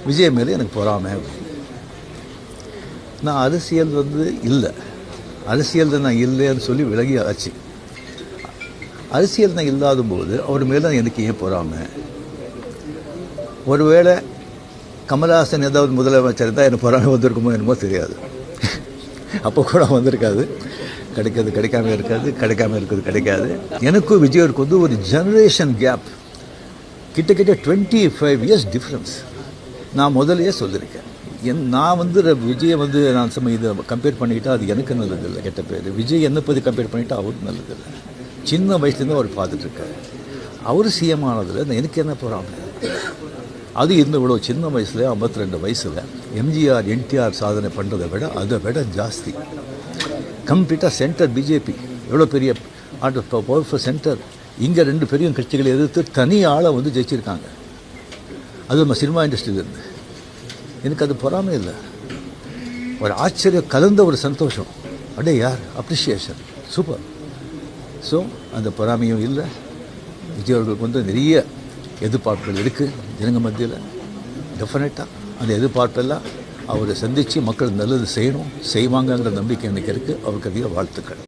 விஜய் மேலே எனக்கு பொறாமை. நான் அரசியல் இல்லை, அரசியல் நான் இல்லைன்னு சொல்லி விலகி ஆச்சு. அரசியல் நான் இல்லாத போது அவர் மேலே எனக்கு ஏன் பொறாமை? ஒருவேளை கமல்ஹாசன் ஏதாவது முதலமைச்சர் தான் எனக்கு பொறாமை வந்திருக்குமோ என்னமோ தெரியாது. அப்போ கூட வந்திருக்காது. கிடைக்காது கிடைக்காம இருக்காது, கிடைக்காம இருக்கிறது கிடைக்காது. எனக்கும் விஜயருக்கு ஒரு ஜெனரேஷன் கேப், கிட்டத்தட்ட 25 இயர்ஸ் டிஃப்ரென்ஸ். நான் முதலையே சொல்லியிருக்கேன். நான் விஜயை நான் இதை கம்பேர் பண்ணிக்கிட்டால் அது எனக்கு நல்லதில்லை, கெட்ட பேர். விஜய் என்னை பற்றி கம்பேர் பண்ணிவிட்டால் அவருக்கு நல்லதில்லை. சின்ன வயசுலேருந்து அவர் பார்த்துட்ருக்காரு. அவர் சிஎம் ஆனதில் எனக்கு என்ன போகிறாங்க? அது இவ்வளோ சின்ன வயசில் 52 வயசில் எம்ஜிஆர் என்டிஆர் சாதனை பண்ணுறதை விட அதை விட ஜாஸ்தி. கம்ப்ளீட்டாக சென்டர் பிஜேபி எவ்வளோ பெரிய பவர்ஃபுல் சென்டர். இங்கே 2 பெரிய கட்சிகளை எதிர்த்து தனி ஆளை ஜெயிச்சிருக்காங்க. அது நம்ம சினிமா இண்டஸ்ட்ரியிலேருந்து. எனக்கு அது பொறாமை இல்லை, ஒரு ஆச்சரியம் கலந்த ஒரு சந்தோஷம். அப்படியே யார் அப்ரிஷியேஷன், சூப்பர். ஸோ அந்த பொறாமையும் இல்லை. விஜய் அவர்களுக்கு நிறைய எதிர்பார்ப்புகள் இருக்குது ஜனங்க மத்தியில். டெஃபினட்டாக அந்த எதிர்பார்ப்பெல்லாம் அவரை சந்தித்து மக்கள் நல்லது செய்யணும், செய்வாங்கங்கிற நம்பிக்கை எனக்கு இருக்குது. அவருக்கு அதிக வாழ்த்துக்கள்.